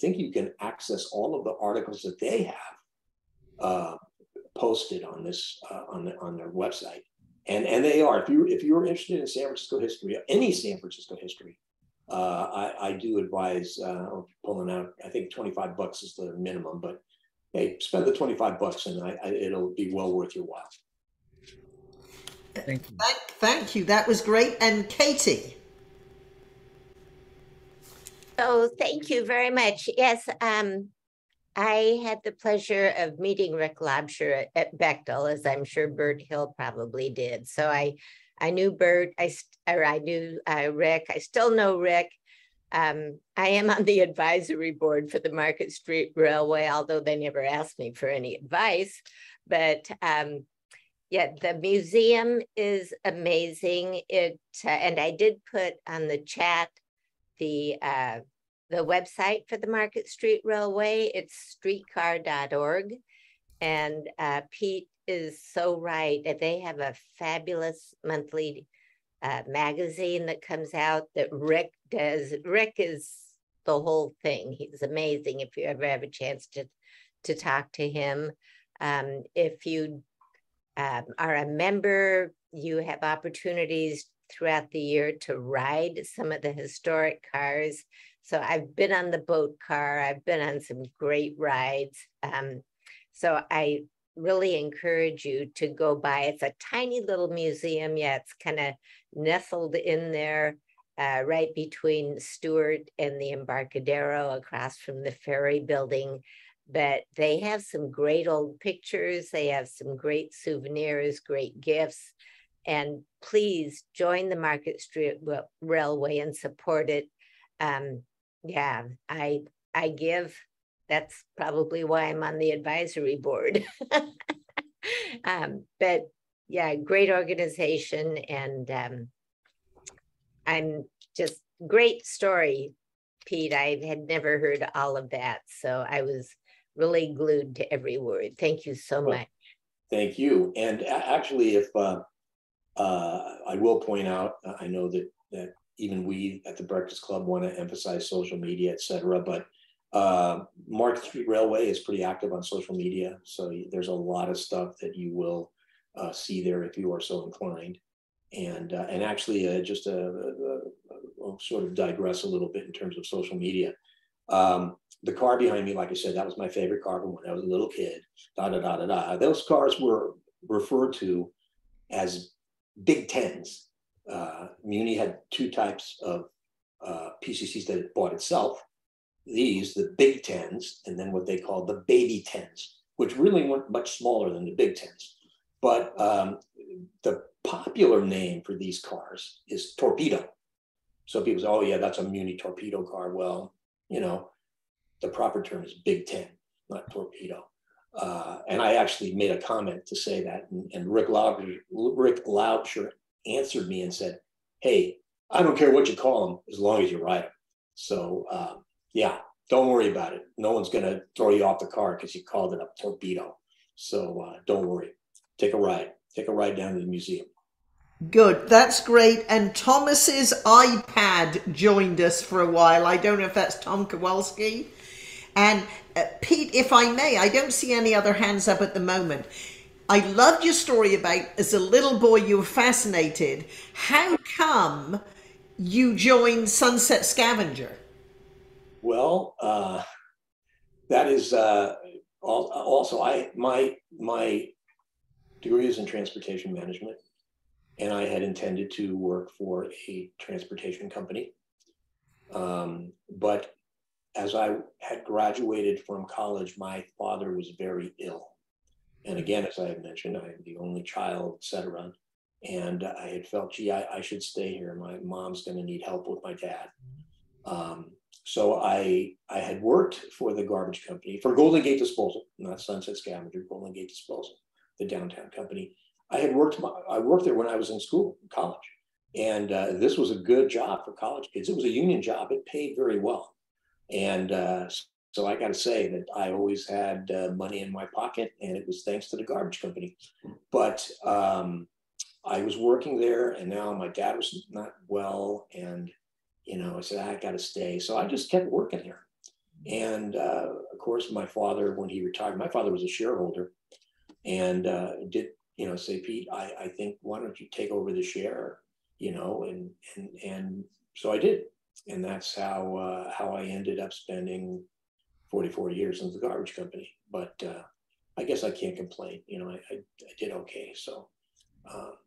think you can access all of the articles that they have posted on this on their website. And they are, if you're interested in San Francisco history, any San Francisco history, I do advise pulling out. I think $25 is the minimum, but hey, spend the $25 and it'll be well worth your while. Thank you. Thank you. That was great. And Katie. Oh, thank you very much. Yes, I had the pleasure of meeting Rick Lobsher at Bechtel, as I'm sure Bert Hill probably did. So I knew Bert, I knew Rick. I still know Rick. I am on the advisory board for the Market Street Railway, although they never asked me for any advice. But yeah, the museum is amazing. And I did put on the chat the website for the Market Street Railway. It's streetcar.org. And Pete is so right. They have a fabulous monthly magazine that comes out that Rick does. Rick is the whole thing. He's amazing if you ever have a chance to talk to him. If you are a member, you have opportunities throughout the year to ride some of the historic cars. So I've been on the boat car. I've been on some great rides. So I really encourage you to go by. It's a tiny little museum. Yeah, it's kind of nestled in there right between Stewart and the Embarcadero across from the ferry building. But they have some great old pictures. They have some great souvenirs, great gifts. And please join the Market Street Railway and support it. Yeah, I give. That's probably why I'm on the advisory board. But yeah, great organization, and I'm just great story, Pete. I had never heard all of that, so I was really glued to every word. Thank you so much. Thank you. And actually, if I will point out, I know that even we at the Breakfast Club want to emphasize social media, et cetera, but Market Street Railway is pretty active on social media. So there's a lot of stuff that you will see there if you are so inclined. And actually, just I'll sort of digress a little bit in terms of social media. The car behind me, like I said, that was my favorite car from when I was a little kid. Those cars were referred to as Big Tens. Muni had two types of PCCs that it bought itself. These, the Big Tens, and then what they call the Baby Tens, which really weren't much smaller than the big tents. But the popular name for these cars is torpedo. So people say, oh yeah, that's a Muni torpedo car. Well, you know, the proper term is Big Ten, not torpedo. And I actually made a comment to say that, and Rick Laubscher answered me and said, hey, I don't care what you call them as long as you ride them. So yeah, don't worry about it. No one's going to throw you off the car because you called it a torpedo. So don't worry. Take a ride. Take a ride down to the museum. Good. That's great. And Thomas's iPad joined us for a while. I don't know if that's Tom Kowalski. And Pete, if I may, I don't see any other hands up at the moment. I loved your story about as a little boy you were fascinated. How come you joined Sunset Scavenger? Well, that is also my degree is in transportation management, and I had intended to work for a transportation company. But as I had graduated from college, my father was very ill. And again, as I had mentioned, I am the only child, et cetera. And I had felt, gee, I should stay here. My mom's going to need help with my dad. So I had worked for the garbage company, for Golden Gate Disposal, not Sunset Scavenger, Golden Gate Disposal, the downtown company. I worked there when I was in school, in college. And this was a good job for college kids. It was a union job. It paid very well. And so I got to say that I always had money in my pocket, and it was thanks to the garbage company. But I was working there, and now my dad was not well, and you know, I said I got to stay. So I just kept working there. And of course, my father, when he retired, my father was a shareholder, and did say, Pete, I think why don't you take over the share, and so I did. And that's how I ended up spending 44 years in the garbage company. But I guess I can't complain. I did okay. So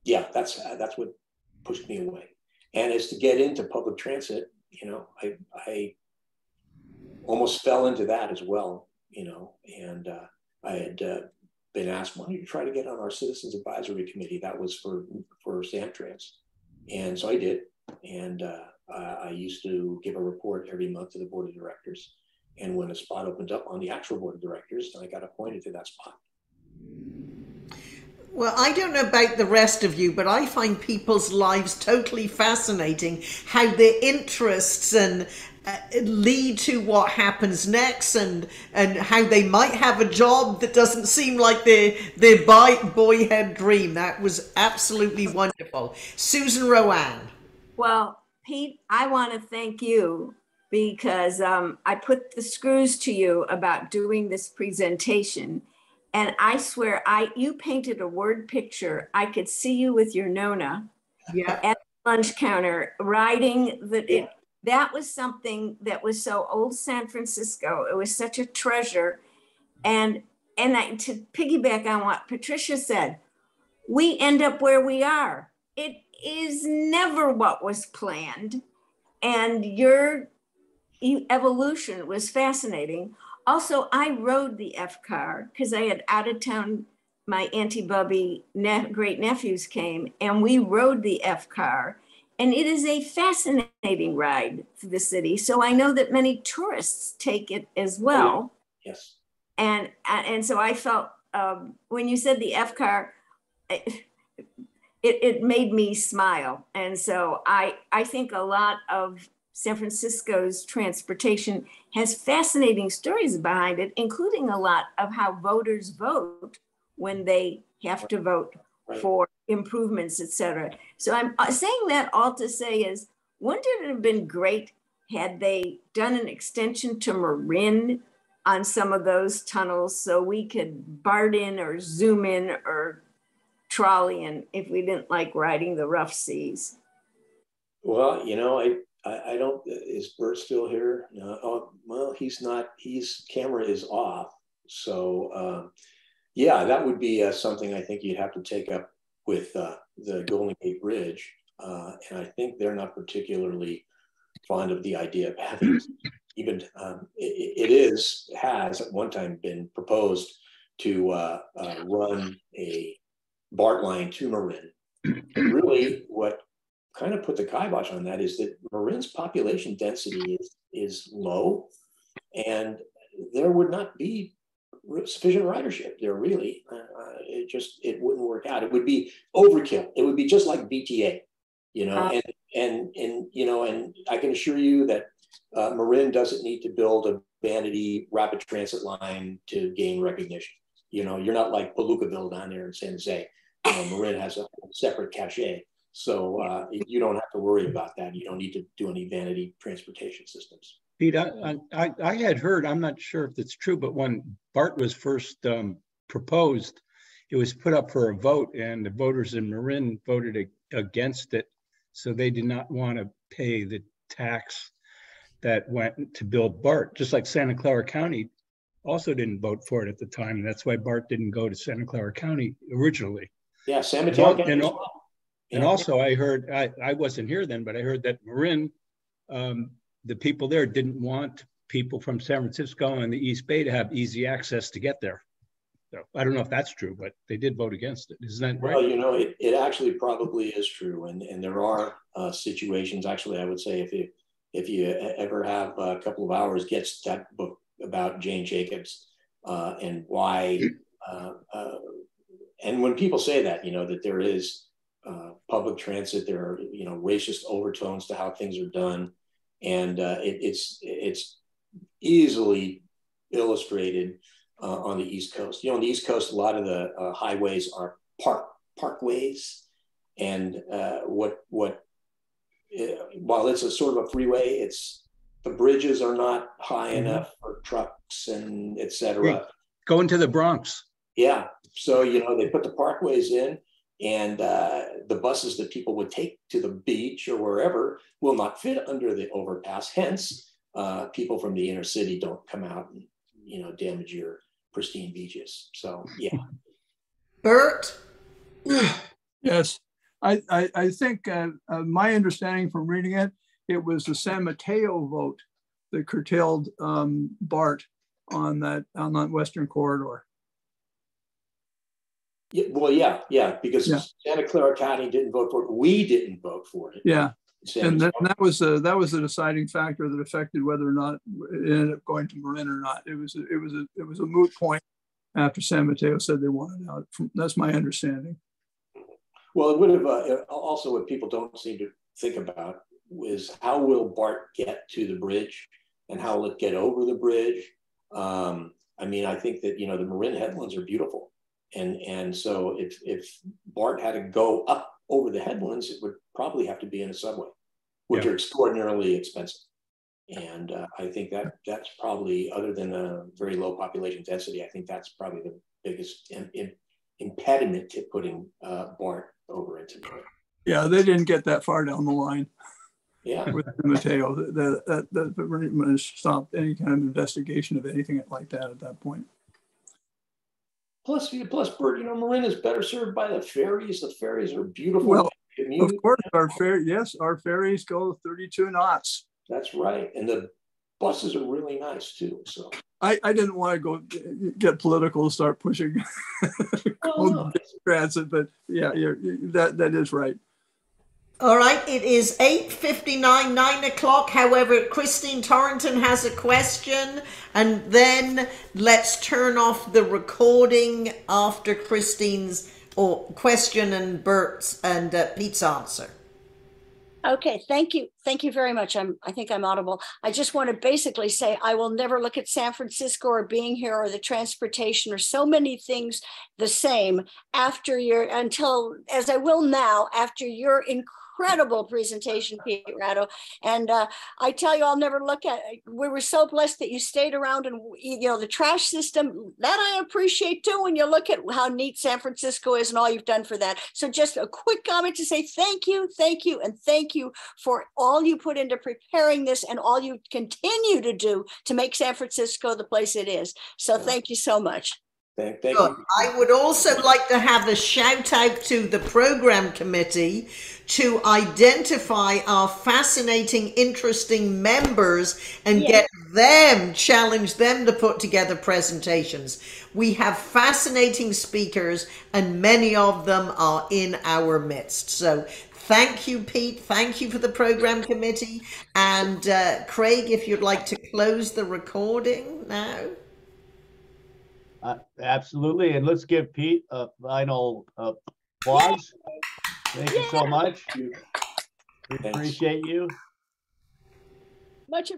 yeah, that's what pushed me away. And as to get into public transit, I almost fell into that as well. And I had been asked, why don't you try to get on our Citizens Advisory Committee? That was for Samtrans. And so I did. And I used to give a report every month to the board of directors. And when a spot opened up on the actual board of directors, I got appointed to that spot. Well, I don't know about the rest of you, but I find people's lives totally fascinating, how their interests and lead to what happens next, and how they might have a job that doesn't seem like their boyhood dream. That was absolutely wonderful. Susan Rowan. Well, Pete, I want to thank you because I put the screws to you about doing this presentation. And I swear, you painted a word picture. I could see you with your Nona at the lunch counter riding that was something that was so old San Francisco. It was such a treasure. And to piggyback on what Patricia said, we end up where we are. It is never what was planned. And your evolution was fascinating. Also, I rode the F car because I had out of town, my Auntie Bubby great nephews came, and we rode the F car. And it is a fascinating ride through the city. So I know that many tourists take it as well. Yes. And so I felt when you said the F car, it made me smile. And so I think a lot of San Francisco's transportation has fascinating stories behind it, including a lot of how voters vote when they have to vote for improvements, et cetera. So I'm saying that all to say is, wouldn't it have been great had they done an extension to Marin on some of those tunnels so we could BART in or zoom in or trolley in if we didn't like riding the rough seas? Well, I don't, is Bert still here? No. Oh, well, he's not, his camera is off. So yeah, that would be something I think you'd have to take up with the Golden Gate Bridge. And I think they're not particularly fond of the idea of having even, it has at one time been proposed to run a BART line to Marin. And really, what kind of put the kibosh on that is that Marin's population density is low, and there would not be sufficient ridership there. Really, it wouldn't work out. It would be overkill. It would be just like BTA, you know. And you know, and I can assure you that Marin doesn't need to build a vanity rapid transit line to gain recognition. You know, you're not like Palookaville down there in San Jose. Marin has a separate cachet, so you don't have to worry about that. You don't need to do any vanity transportation systems. Pete, I had heard, I'm not sure if it's true, but when BART was first proposed, it was put up for a vote, and the voters in Marin voted against it. So they did not want to pay the tax that went to build BART, just like Santa Clara County also didn't vote for it at the time. And that's why BART didn't go to Santa Clara County originally. Yeah, San Mateo County. And also I heard, I wasn't here then, but I heard that Marin, the people there didn't want people from San Francisco and the East Bay to have easy access to get there. So I don't know if that's true, but they did vote against it. Isn't that right? Well, you know, it actually probably is true. And there are situations, actually, I would say if you ever have a couple of hours, get that book about Jane Jacobs and why, and when people say that, you know, that there is public transit, there are, you know, racist overtones to how things are done. And it's easily illustrated on the East Coast. You know, on the East Coast, a lot of the highways are parkways, and while it's a sort of a freeway, it's the bridges are not high enough for trucks and etc. Going to the Bronx. Yeah, so you know they put the parkways in, and the buses that people would take to the beach or wherever will not fit under the overpass. Hence, people from the inner city don't come out and, you know, damage your pristine beaches. So, yeah. Bert? Yes, I think my understanding from reading it, it was the San Mateo vote that curtailed BART on that Western corridor. Yeah, well, yeah, because Santa Clara County didn't vote for it. We didn't vote for it. Yeah, and that was a deciding factor that affected whether or not it ended up going to Marin or not. It was a moot point after San Mateo said they wanted out. That's my understanding. Well, it would have also what people don't seem to think about is how will BART get to the bridge and how will it get over the bridge? I mean, I think that, you know, the Marin headlands are beautiful. And so if BART had to go up over the headlands, it would probably have to be in a subway, which are extraordinarily expensive. And I think that's probably, other than a very low population density, I think that's probably the biggest impediment to putting BART over into Marin. Yeah, they didn't get that far down the line. Yeah, with Mateo, that stopped any kind of investigation of anything like that at that point. Plus, Bert, you know, Marin is better served by the ferries. The ferries are beautiful. Well, of course, our ferries go 32 knots. That's right, and the buses are really nice too. So I didn't want to go get political, start pushing transit, but yeah, that is right. All right, it is 8:59, 9 o'clock. However, Christine Torrington has a question, and then let's turn off the recording after Christine's question and Bert's and Pete's answer. Okay, thank you. Thank you very much. I think I'm audible. I just want to basically say I will never look at San Francisco or being here or the transportation or so many things the same until, as I will now, after your incredible presentation, Pete Ratto. And I tell you, I'll never look at it. We were so blessed that you stayed around, and you know, the trash system, that I appreciate too, when you look at how neat San Francisco is and all you've done for that. So just a quick comment to say thank you, and thank you for all you put into preparing this and all you continue to do to make San Francisco the place it is. So thank you so much. Thank you. I would also like to have a shout out to the program committee to identify our fascinating, interesting members and get them to put together presentations. We have fascinating speakers and many of them are in our midst. So thank you, Pete. Thank you for the program committee. And Craig, if you'd like to close the recording now. Absolutely. And let's give Pete a final applause. Thank you so much. We appreciate you. Much